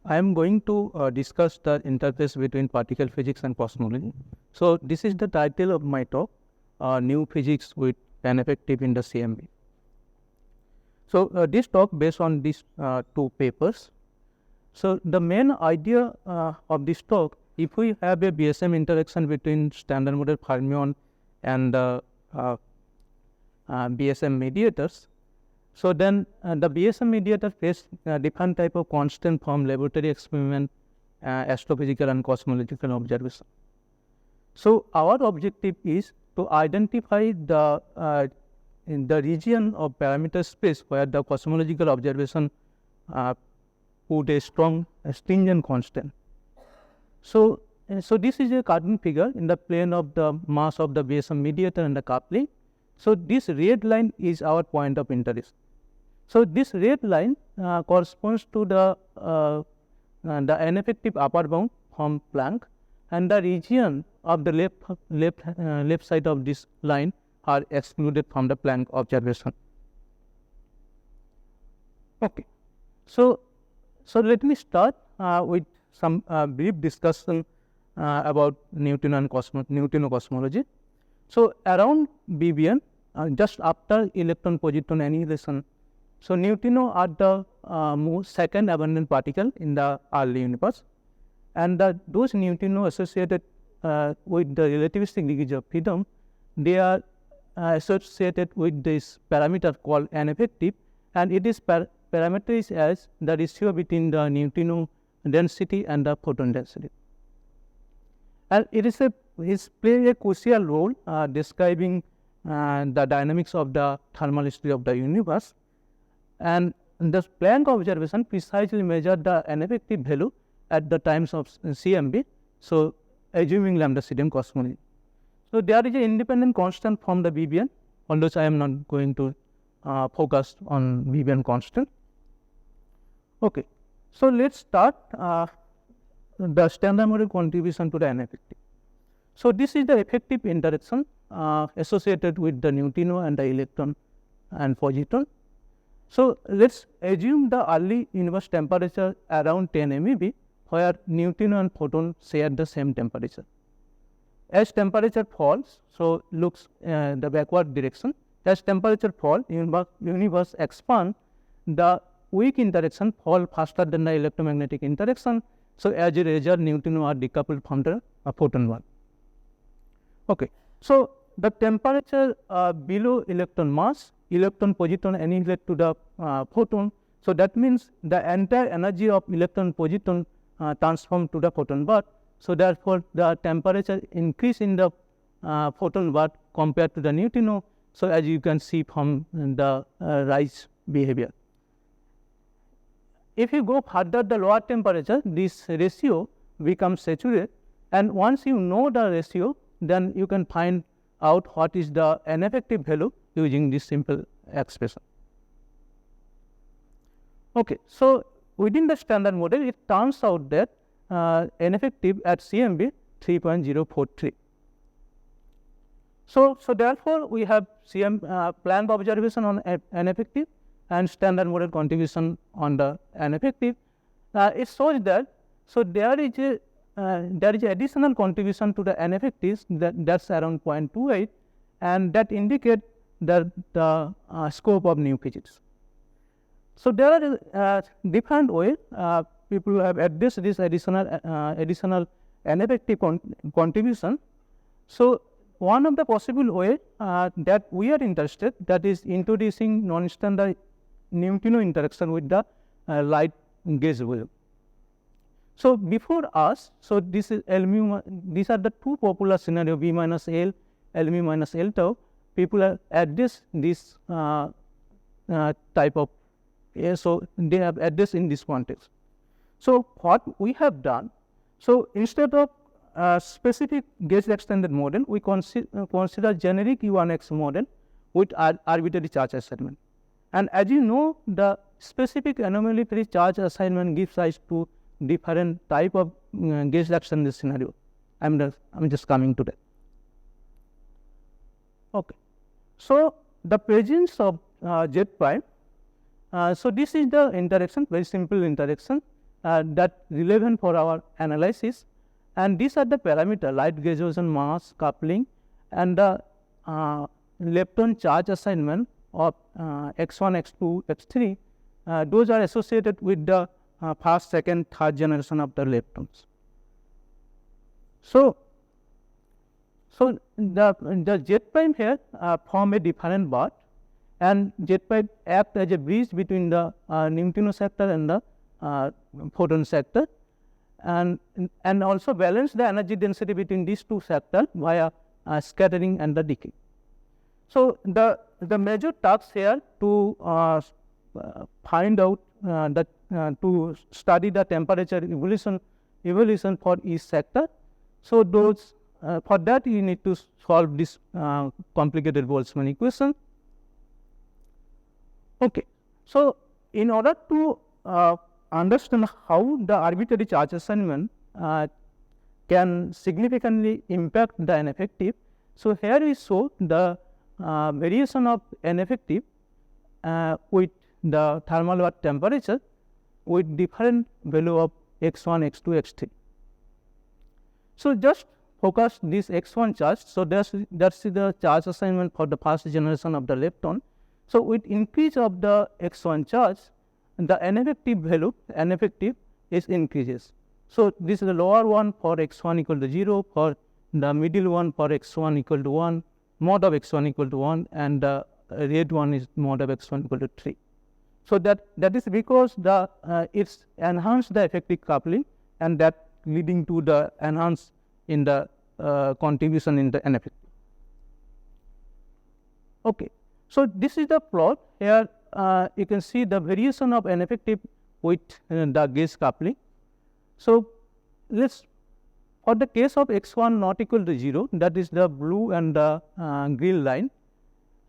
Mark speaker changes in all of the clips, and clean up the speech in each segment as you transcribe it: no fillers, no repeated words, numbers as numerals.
Speaker 1: I am going to discuss the interface between particle physics and cosmology. So this is the title of my talk, New Physics with an Effective in the CMB. So this talk based on these two papers. So the main idea of this talk, if we have a BSM interaction between standard model fermion and BSM mediators, so then the BSM mediator face different type of constant from laboratory experiment, astrophysical and cosmological observation. So our objective is to identify the in the region of parameter space where the cosmological observation put a strong stringent constant. So this is a cartoon figure in the plane of the mass of the BSM mediator and the coupling. So this red line is our point of interest. So this red line corresponds to the ineffective upper bound from Planck, and the region of the left side of this line are excluded from the Planck observation. Okay, so let me start with some brief discussion about Newtonian cosmology. So around BBN, just after electron-positron annihilation, so neutrino are the second abundant particle in the early universe, and those neutrino associated with the relativistic degrees of freedom, they are associated with this parameter called n effective, and it is parameterized as the ratio between the neutrino density and the photon density. And it play a crucial role describing the dynamics of the thermal history of the universe. And the Planck observation precisely measured the n effective value at the times of CMB, so assuming lambda CDM cosmology. So there is an independent constant from the BBN, although I am not going to focus on BBN constant. Okay, so let's start the standard model contribution to the n effective. So this is the effective interaction associated with the neutrino and the electron and positron. So let's assume the early universe temperature around 10 MeV, where neutrino and photon share the same temperature. As temperature falls, so looks the backward direction. As temperature falls, universe expand, the weak interaction fall faster than the electromagnetic interaction. So as a result, neutrino are decoupled from the photon one. Okay, so the temperature below electron mass, electron positron annihilate to the photon. So that means the entire energy of electron positron transform to the photon bar. So therefore, the temperature increase in the photon bar compared to the neutrino. So as you can see from the rise behavior. If you go further the lower temperature, this ratio becomes saturated, and once you know the ratio, then you can find out what is the n effective value using this simple expression. Okay, so within the standard model, it turns out that n effective at CMB 3.043. So therefore, we have Planck observation on n effective and standard model contribution on the n effective. It shows that there is a additional contribution to the n effectives that's around 0.28, and that indicate the scope of new physics. So there are different ways people have addressed this additional n effective contribution. So one of the possible way that we are interested, that is introducing non-standard neutrino interaction with the light gauge wave. So before us, so this is L mu. These are the two popular scenario, V minus L, L mu minus L tau. People have addressed this type of, so they have addressed in this context. So what we have done, so instead of specific gauge extended model, we consider generic U1x model with arbitrary charge assignment. And as you know, the specific anomaly free charge assignment gives rise to different type of gauge extended scenario. I'm just coming to that. Okay, so the presence of Z prime. So this is the interaction, very simple interaction. that relevant for our analysis. And these are the parameter: light graduation, mass, coupling, and the lepton charge assignment of x1, x2, x3. Those are associated with the first, second, third generation of the leptons. So the Z prime here form a different bond, and Z prime act as a bridge between the neutrino sector and the photon sector, and also balance the energy density between these two sectors via scattering and the decay. So the major task here to find out to study the temperature evolution for each sector. So those for that you need to solve this complicated Boltzmann equation. Okay. So in order to understand how the arbitrary charge assignment can significantly impact the N effective, so here we show the variation of N effective with the thermal bath temperature with different value of x1, x2, x3. So just focus this x1 charge. So that's the charge assignment for the first generation of the lepton. So with increase of the x1 charge, the N effective value, N effective is increases. So this is the lower one for x1 equal to 0, for the middle one for x1 equal to 1, mod of x1 equal to 1, and the red one is mod of x1 equal to 3. So that is because the it's enhanced the effective coupling, and that leading to the enhance in the contribution in the N effective. Okay. So this is the plot. Here you can see the variation of N effective with the gauge coupling. So let's, for the case of x1 not equal to 0, that is the blue and the green line.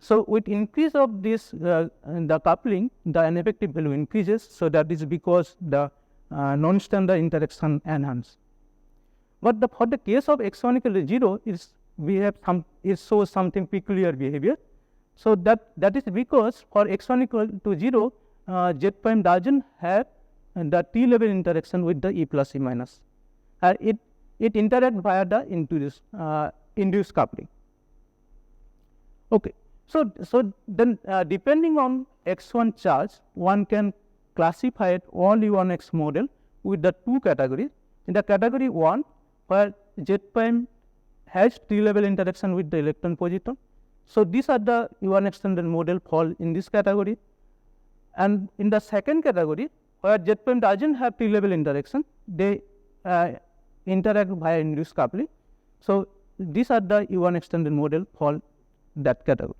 Speaker 1: So with increase of this the coupling, the N effective value increases. So that is because the non-standard interaction enhance. But for the case of x1 equal to 0, it shows something peculiar behavior. So that is because for x1 equal to 0, Z prime doesn't have the T level interaction with the E plus E minus. It interacts via the induced coupling. Okay. So then depending on x1 charge, one can classify all U1x model with the two categories. In the category 1, where Z prime has T level interaction with the electron positron. So these are the U1 extended model fall in this category. And in the second category, where Z prime doesn't have T level interaction, they interact via induced coupling. So these are the U1 extended model fall that category.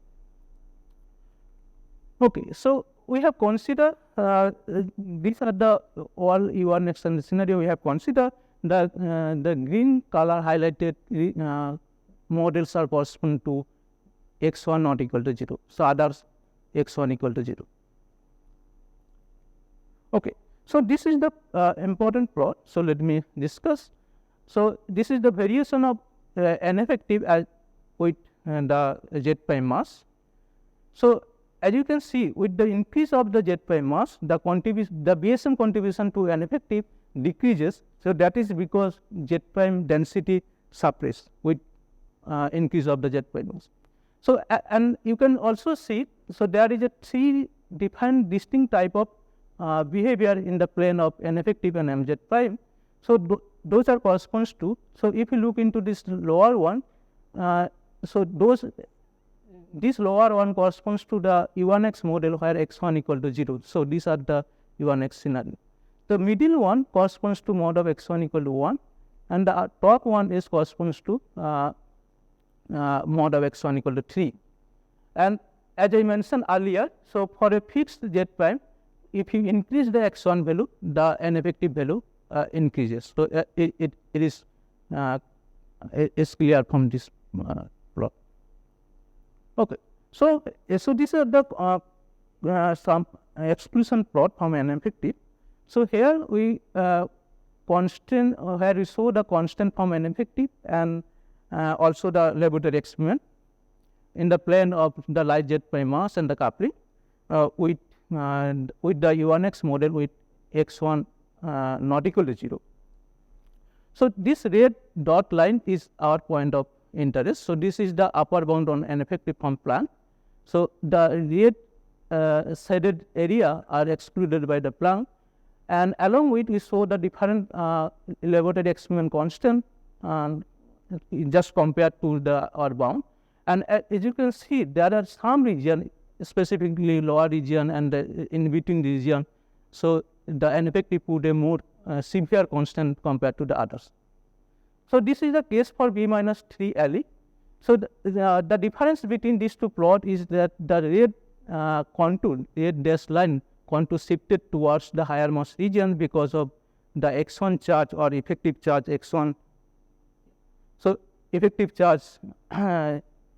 Speaker 1: Okay, so we have considered these are the all U1 extended scenario. We have considered the green color highlighted models are correspond to x1 not equal to 0. So others x1 equal to 0. Okay, so this is the important plot. So let me discuss. So this is the variation of N effective with the Z prime mass. So as you can see, with the increase of the Z prime mass, the BSM contribution to N effective decreases. So that is because Z prime density suppressed with increase of the Z prime mass. So and you can also see, so there is a three different distinct type of behavior in the plane of N effective and MZ prime. So those are corresponds to. So if you look into this lower one, so this lower one corresponds to the U1x model where x1 equal to 0. So these are the U1x scenario. The middle one corresponds to mod of x1 equal to 1, and the top one is corresponds to mod of x1 equal to 3. And as I mentioned earlier, so for a fixed Z prime, if you increase the x1 value, the N effective value increases. So it is clear from this plot. Okay, so these are the some exclusion plot from N effective. So here we constant where we show the constant from N effective and also the laboratory experiment in the plane of the light Z prime mass and the coupling with the U1x model with x1 not equal to 0. So this red dot line is our point of interest. So this is the upper bound on an effective form plan. So the red shaded area are excluded by the plan, and along with we show the different laboratory experiment constant just compared to the our bound. And as you can see, there are some region, specifically lower region and the in between region. So the ineffective put a more severe constant compared to the others. So this is the case for B minus 3 LE. So the difference between these two plot is that the red contour, red dash line contour shifted towards the higher mass region because of the X1 charge or effective charge X1. So effective charge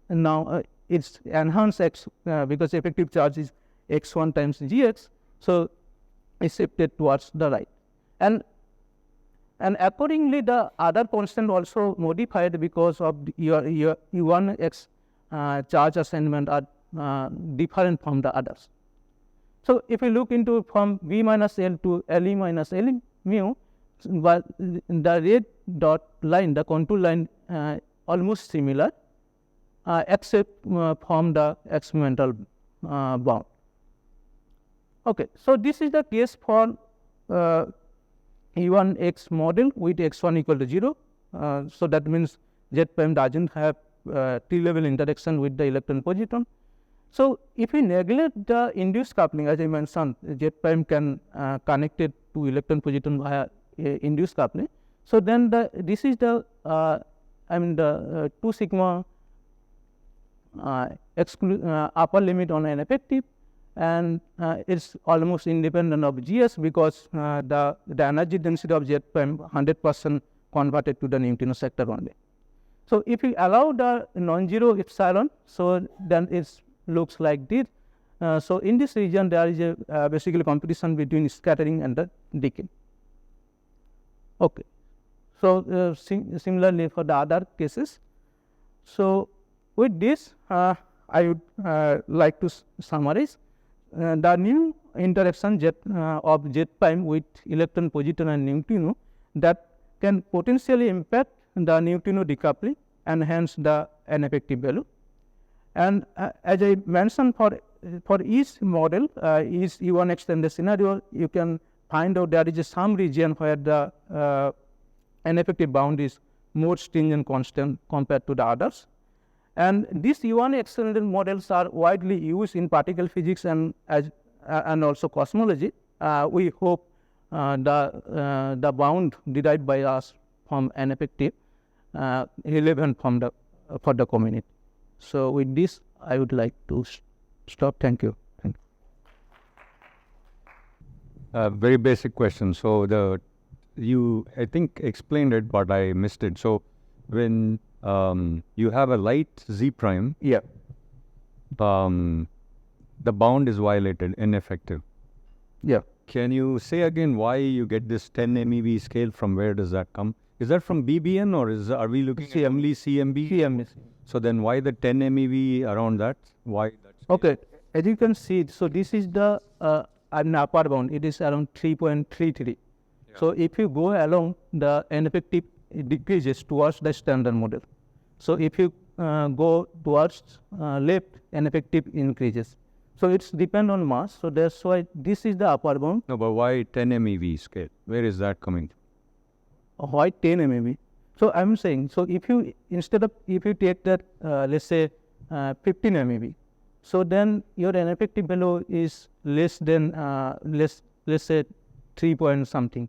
Speaker 1: now it's enhanced X because effective charge is X1 times Gx. So it's shifted towards the right, and accordingly the other constant also modified because of your U1 X charge assignment are different from the others. So if you look into from V minus L to LE minus LE mu, but the red dot line, the contour line almost similar, except from the experimental bound. Okay, so this is the case for E1X model with X1 equal to 0. So that means Z prime doesn't have T-level interaction with the electron positron. So if we neglect the induced coupling, as I mentioned, Z prime can connect it to electron positron via induced coupling. So then this is the the 2 sigma upper limit on an effective, and it's almost independent of Gs because the energy density of Z prime 100% converted to the neutrino sector only. So if we allow the non-zero epsilon, so then it looks like this. So in this region there is a basically competition between scattering and the decay. Okay. So similarly for the other cases. So with this I would like to summarize the new interaction of Z prime with electron positron and neutrino that can potentially impact the neutrino decoupling and hence the ineffective value. And as I mentioned, for each model, each U1 extended scenario, you can find out there is some region where the ineffective bound is more stringent constant compared to the others. And these U1 extended models are widely used in particle physics and also cosmology. We hope the bound derived by us from ineffective relevant for the community. So with this, I would like to stop. Thank you.
Speaker 2: Very basic question. So you I think explained it, but I missed it. So when you have a light Z prime,
Speaker 1: yeah,
Speaker 2: the bound is violated, ineffective.
Speaker 1: Yeah.
Speaker 2: Can you say again why you get this 10 MeV scale? From where does that come? Is that from BBN or are we looking at only CMB?
Speaker 1: CMB.
Speaker 2: So then why the 10 MeV around that? Why that scale?
Speaker 1: Okay, as you can see, so this is the upper bound. It is around 3.33. Yeah. So if you go along, the ineffective decreases towards the standard model. So if you go towards left, ineffective increases. So it's depend on mass. So that's why this is the upper bound.
Speaker 2: No, but why 10 MeV scale? Where is that coming from?
Speaker 1: Why 10 MeV? So I'm saying, so if you if you take that let's say 15 MeV, so then your ineffective value is less than let's say 3 point something.